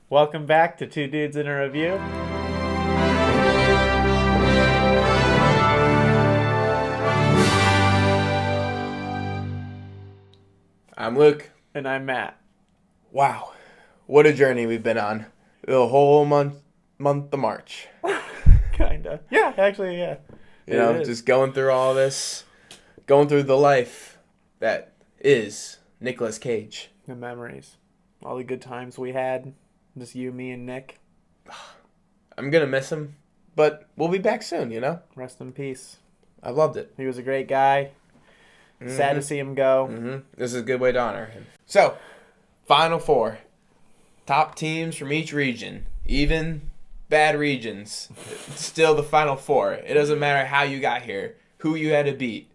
Welcome back to Two Dudes in a Review. I'm Luke. And I'm Matt. Wow, what a journey we've been on. The whole month of March. Kinda. Yeah, actually, yeah. You know, just going through all this, going through the life that is Nicolas Cage. The memories. All the good times we had. Just you, me, and Nick. I'm gonna miss him, but we'll be back soon, you know? Rest in peace. I loved it. He was a great guy. Sad to see him go. This is a good way to honor him. So, Final Four. Top teams from each region. Even bad regions. Still the Final Four. It doesn't matter how you got here. Who you had to beat.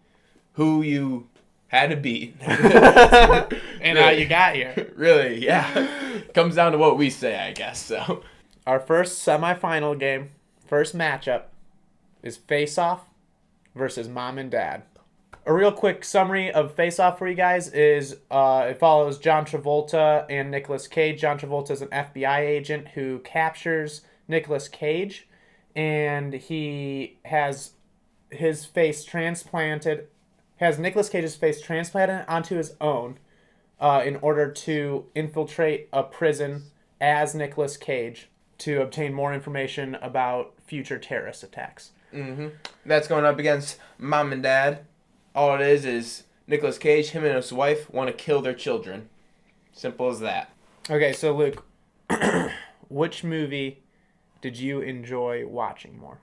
Who you had to beat. And how you got here. Really, yeah. Comes down to what we say, I guess, so. Our first semifinal game, first matchup, is Face Off versus Mom and Dad. A real quick summary of Face Off for you guys is it follows John Travolta and Nicolas Cage. John Travolta is an FBI agent who captures Nicolas Cage, and he has his face transplanted, has Nicolas Cage's face transplanted onto his own in order to infiltrate a prison as Nicolas Cage to obtain more information about future terrorist attacks. That's going up against Mom and Dad. All it is Nicolas Cage, him and his wife, want to kill their children. Simple as that. Okay, so Luke, which movie did you enjoy watching more?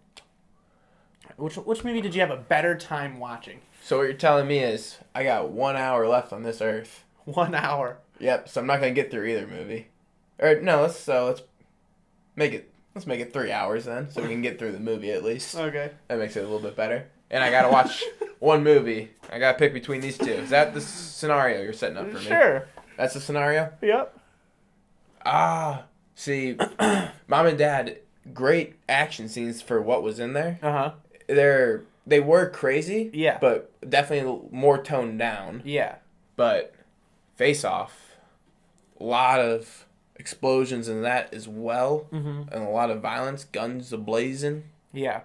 Which movie did you have a better time watching? So what you're telling me is I got 1 hour left on this earth. 1 hour. Yep, so I'm not going to get through either movie. Or no, let's make it 3 hours then, so we can get through the movie at least. Okay. That makes it a little bit better. And I got to watch one movie. I got to pick between these two. Is that the scenario you're setting up for me? Sure. That's the scenario? Yep. See, Mom and Dad, great action scenes for what was in there. Uh-huh. They were crazy. Yeah. But definitely more toned down. Yeah. But Face Off, a lot of explosions in that as well. And a lot of violence, guns a-blazing. Yeah.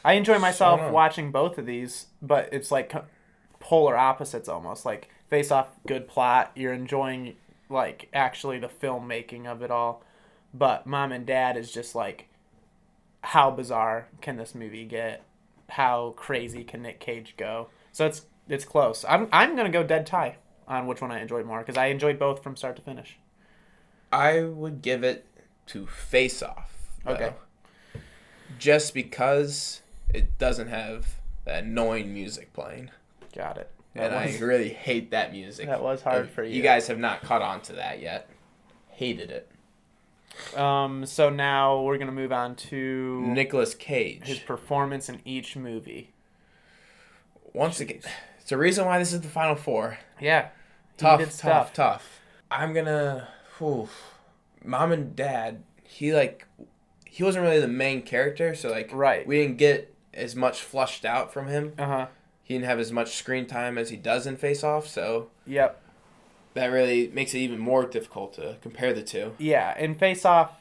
I enjoy myself watching both of these, but it's like polar opposites almost. Like Face Off, good plot. You're enjoying like actually the filmmaking of it all. But Mom and Dad is just like, how bizarre can this movie get? How crazy can Nick Cage go? So it's close. I'm gonna go dead tie on which one I enjoyed more because I enjoyed both from start to finish. I would give it to Face Off. Okay. Just because it doesn't have that annoying music playing. Got it. I really hate that music. That was hard for you. You guys have not caught on to that yet. Hated it. So now we're gonna move on to Nicolas Cage. his performance in each movie. Once again, it's a reason why this is the Final Four. Yeah. Tough. I'm gonna... Mom and Dad, he wasn't really the main character, so Right. we didn't get as much flushed out from him. Uh-huh. He didn't have as much screen time as he does in Face Off, so Yep. that really makes it even more difficult to compare the two. Yeah, in Face Off,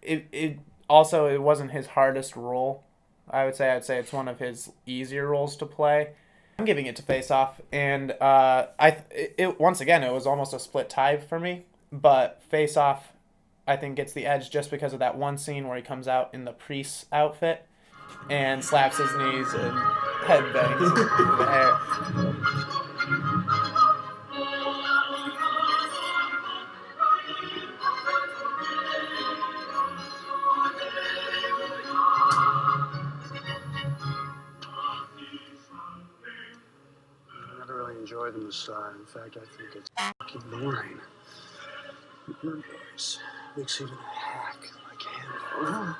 it wasn't his hardest role. I'd say it's one of his easier roles to play. I'm giving it to Face Off, and once again it was almost a split tie for me. But Face Off, I think, gets the edge just because of that one scene where he comes out in the priest outfit and slaps his knees and headbangs in the air. Enjoy the Messiah. In fact, I think it's fucking boring. Your boys, mix even a hack like him.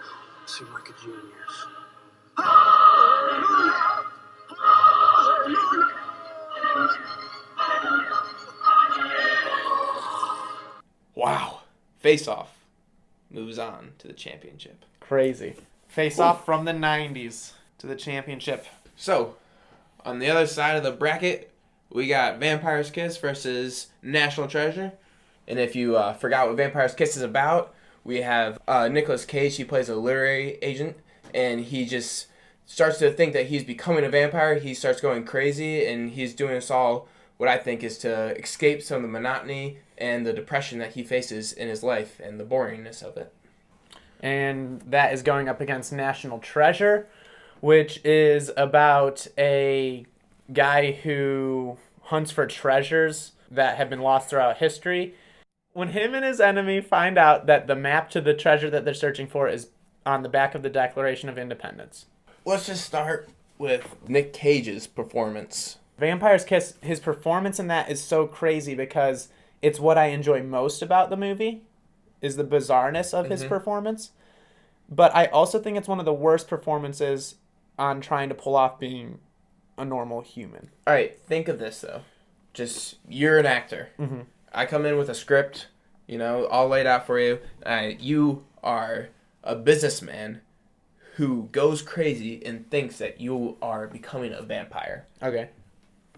Seem like a genius. Wow. Face Off moves on to the championship. Crazy. Face Off from the 90s to the championship. So, on the other side of the bracket, we got Vampire's Kiss versus National Treasure. And if you forgot what Vampire's Kiss is about, we have Nicolas Cage. He plays a literary agent, and he just starts to think that he's becoming a vampire. He starts going crazy, and he's doing this all, what I think is to escape some of the monotony and the depression that he faces in his life and the boringness of it. And that is going up against National Treasure, which is about a guy who hunts for treasures that have been lost throughout history. When him and his enemy find out that the map to the treasure that they're searching for is on the back of the Declaration of Independence. Let's just start with Nick Cage's performance. Vampire's Kiss, his performance in that is so crazy because it's what I enjoy most about the movie, is the bizarreness of his performance. But I also think it's one of the worst performances on trying to pull off being a normal human. All right, think of this, though. Just, you're an actor. Mm-hmm. I come in with a script, all laid out for you. You are a businessman who goes crazy and thinks that you are becoming a vampire. Okay.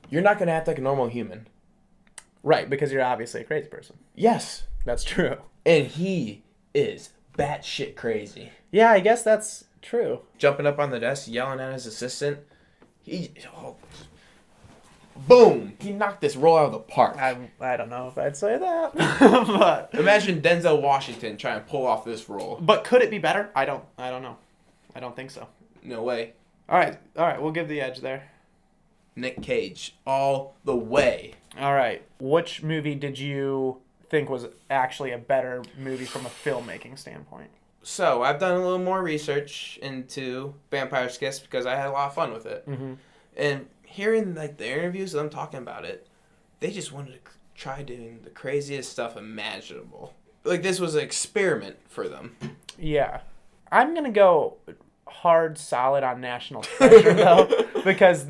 You're not going to act like a normal human. Right, because you're obviously a crazy person. Yes. That's true. And he is batshit crazy. Yeah, I guess that's true. Jumping up on the desk, yelling at his assistant. Boom! He knocked this roll out of the park. I don't know if I'd say that. but Imagine Denzel Washington trying to pull off this role. But could it be better? I don't know. I don't think so. No way. All right, we'll give the edge there. Nick Cage, all the way. All right. Which movie did you think was actually a better movie from a filmmaking standpoint? So, I've done a little more research into Vampire's Kiss because I had a lot of fun with it. Mm-hmm. And hearing the interviews of them talking about it, they just wanted to try doing the craziest stuff imaginable. This was an experiment for them. Yeah. I'm going to go hard solid on National Treasure, though, because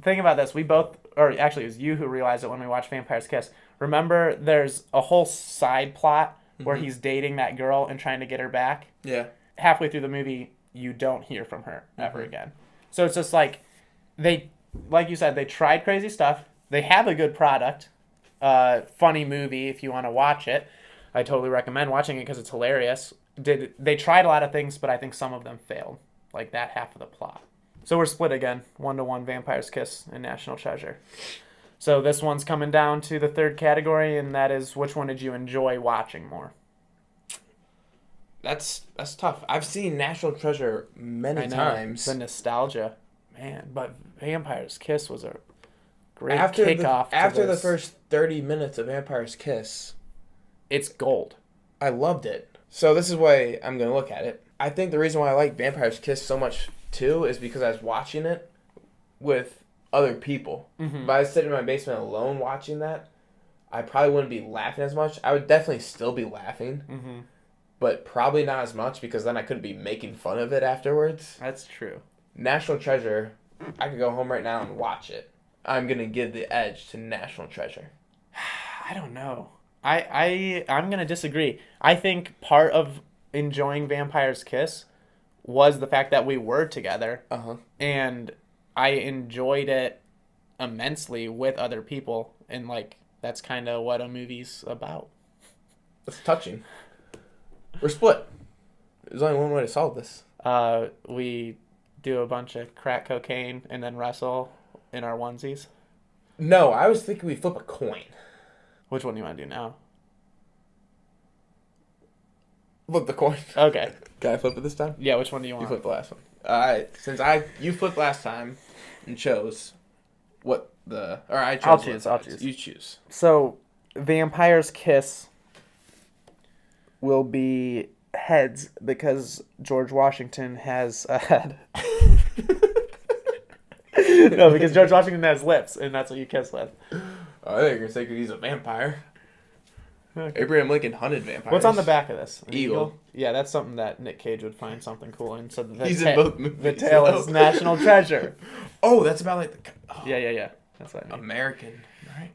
think about this, we both, or actually it was you who realized it when we watched Vampire's Kiss. Remember, there's a whole side plot where he's dating that girl and trying to get her back. Yeah. Halfway through the movie, you don't hear from her ever again. So it's just like you said, they tried crazy stuff. They have a good product. Funny movie if you want to watch it. I totally recommend watching it because it's hilarious. They tried a lot of things, but I think some of them failed. Like that half of the plot. So we're split again. 1-1 Vampire's Kiss and National Treasure. So this one's coming down to the third category, and that is which one did you enjoy watching more? That's tough. I've seen National Treasure many times. The nostalgia. Man, but Vampire's Kiss was a great after kickoff. After the first 30 minutes of Vampire's Kiss, it's gold. I loved it. So this is why I'm going to look at it. I think the reason why I like Vampire's Kiss so much, too, is because I was watching it with other people. Mm-hmm. If I was sitting in my basement alone watching that, I probably wouldn't be laughing as much. I would definitely still be laughing, but probably not as much because then I couldn't be making fun of it afterwards. That's true. National Treasure, I could go home right now and watch it. I'm going to give the edge to National Treasure. I don't know. I'm going to disagree. I think part of enjoying Vampire's Kiss was the fact that we were together. And I enjoyed it immensely with other people. And, that's kind of what a movie's about. That's touching. We're split. There's only one way to solve this. We do a bunch of crack cocaine and then wrestle in our onesies. No, I was thinking we flip a coin. Which one do you want to do now? Flip the coin. Okay. Can I flip it this time? Yeah, which one do you You want? flip the last one. Alright, you flipped last time and chose I chose. I'll choose. You choose. So, Vampire's Kiss will be heads because George Washington has a head. No, because George Washington has lips, and that's what you kiss with. Oh, I think you're going to say because he's a vampire. Okay. Abraham Lincoln hunted vampires. What's on the back of this? An eagle? Yeah, that's something that Nick Cage would find something cool in. So he's in both movies. The tail is National Treasure. Oh, that's about Yeah. That's what I mean. American, right?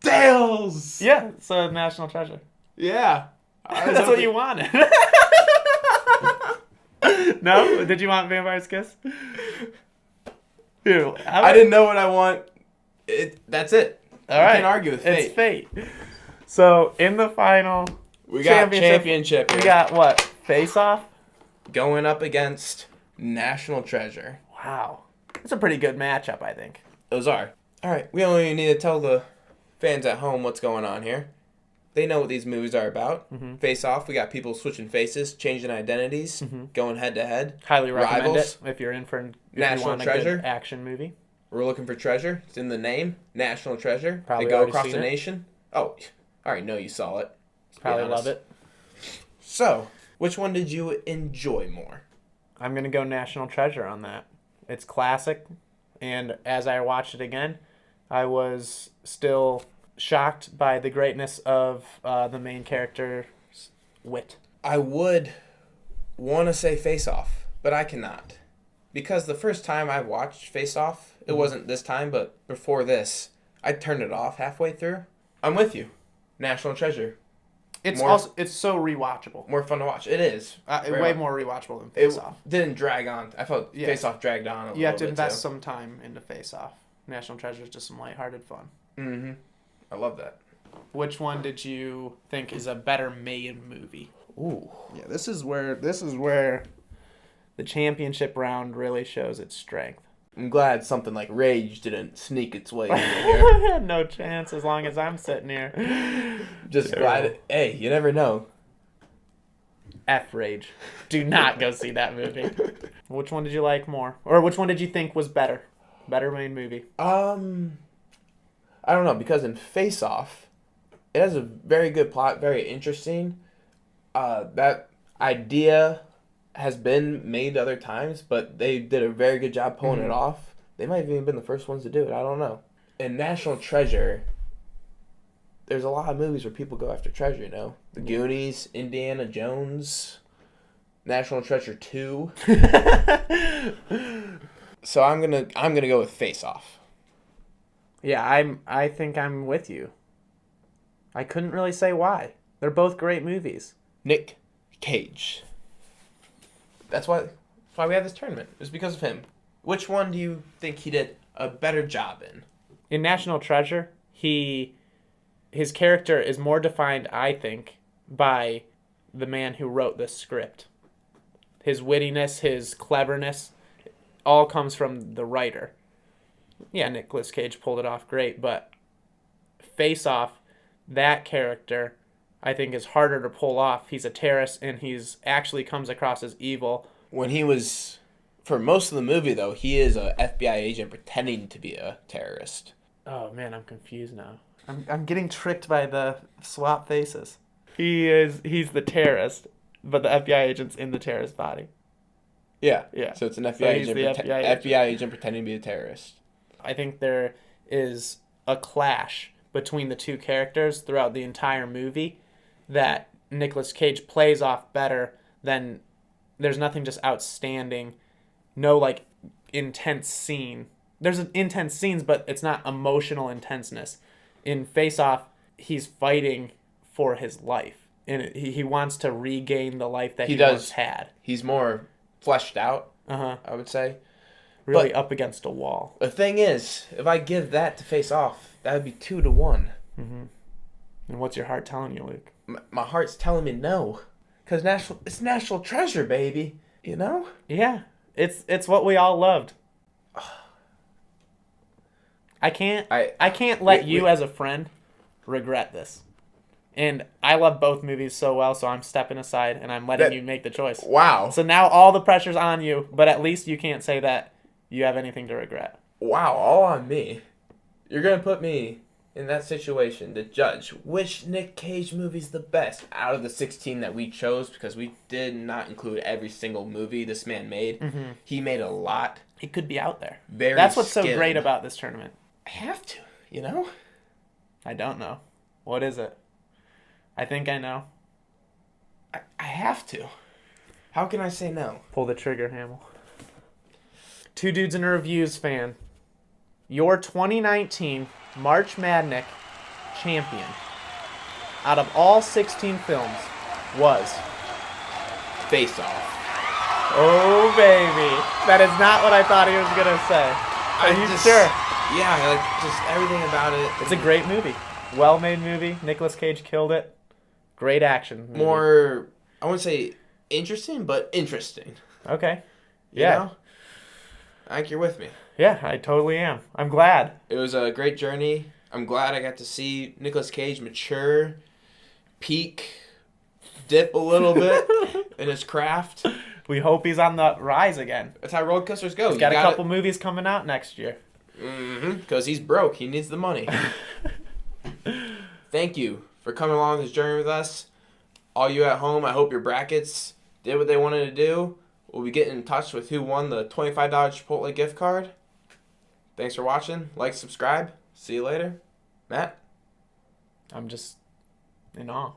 Tails! Yeah, so National Treasure. Yeah. That's what you wanted. No? Did you want Vampire's Kiss? Ew, I didn't know what I want. That's it. All You right. can't argue with fate. It's fate. So in the final We got championship. we here. got what? Face Off? Going up against National Treasure. Wow. It's a pretty good matchup, I think. Those are. All right, we only need to tell the fans at home what's going on here. They know what these movies are about. Mm-hmm. Face Off, we got people switching faces, changing identities, going head to head. Highly recommend Rivals. it if you're in for if National you want a Treasure. good action movie. We're looking for treasure. It's in the name. National Treasure. Probably they go already across seen the it. nation. Oh, I already know you saw it. Let's be Probably honest. love it. So, which one did you enjoy more? I'm going to go National Treasure on that. It's classic, and as I watched it again, I was still shocked by the greatness of the main character's wit. I would want to say Face Off, but I cannot. Because the first time I watched Face Off, it wasn't this time, but before this, I turned it off halfway through. I'm with you. National Treasure. It's More- also it's so rewatchable. More fun to watch. It is. Very Way much. more rewatchable than It Face Off. didn't drag on. I felt Yeah. Face Off dragged on a You have little to bit invest too. some time into Face Off. National Treasure is just some lighthearted fun. Mm-hmm. I love that. Which one did you think is a better made movie? Ooh. Yeah, this is where the championship round really shows its strength. I'm glad something like Rage didn't sneak its way in here. No chance as long as I'm sitting here. Just glad. Hey, you never know. F Rage. Do not go see that movie. Which one did you like more? Or which one did you think was better? Better made movie. I don't know, because in Face Off, it has a very good plot, very interesting. That idea has been made other times, but they did a very good job pulling it off. They might have even been the first ones to do it. I don't know. In National Treasure, there's a lot of movies where people go after treasure, you know? The Goonies, Indiana Jones, National Treasure 2. So I'm gonna go with Face Off. Yeah, I think I'm with you. I couldn't really say why. They're both great movies. Nick Cage. That's why we have this tournament. It's because of him. Which one do you think he did a better job in? In National Treasure, his character is more defined, I think, by the man who wrote the script. His wittiness, his cleverness, all comes from the writer. Yeah, Nicolas Cage pulled it off great, but Face Off, that character, I think is harder to pull off. He's a terrorist, and he's actually comes across as evil. When he was, for most of the movie though, he is a FBI agent pretending to be a terrorist. Oh man, I'm confused now. I'm getting tricked by the swap faces. He's the terrorist, but the FBI agent's in the terrorist body. Yeah. Yeah. So it's an FBI So he's agent, the FBI agent. FBI agent pretending to be a terrorist. I think there is a clash between the two characters throughout the entire movie that Nicolas Cage plays off better than. There's nothing just outstanding, no like intense scene. There's intense scenes, but it's not emotional intenseness. In Face Off, he's fighting for his life, and he wants to regain the life that he once had. He's more fleshed out, I would say. Really But- up against a wall. The thing is, if I give that to Face Off, that would be 2-1. And what's your heart telling you, Luke? My heart's telling me no. Because it's National Treasure, baby. You know? Yeah, it's what we all loved. I can't let you as a friend regret this. And I love both movies so well, so I'm stepping aside and I'm letting you make the choice. Wow. So now all the pressure's on you, but at least you can't say that you have anything to regret. Wow, all on me. You're going to put me in that situation to judge which Nick Cage movie's the best out of the 16 that we chose, because we did not include every single movie this man made. He made a lot. It could be out there. Very That's what's so skilled. great about this tournament. I have to, you know? I don't know. What is it? I think I know. I have to. How can I say no? Pull the trigger, Hamill. Two Dudes and a Reviews fan. Your 2019 March Madness champion out of all 16 films was... Face Off. Oh, baby. That is not what I thought he was going to say. Are you sure? Yeah, like just everything about it. It's a great movie. Well-made movie. Nicolas Cage killed it. Great action movie. More, I wouldn't say interesting, but interesting. Okay. You Yeah. know? I think you're with me. Yeah, I totally am. I'm glad. It was a great journey. I'm glad I got to see Nicolas Cage mature, peak, dip a little bit in his craft. We hope he's on the rise again. That's how roller coasters go. He's got a couple movies coming out next year. Because he's broke. He needs the money. Thank you for coming along this journey with us. All you at home, I hope your brackets did what they wanted to do. We'll be getting in touch with who won the $25 Chipotle gift card. Thanks for watching. Like, subscribe. See you later. Matt? I'm just in awe.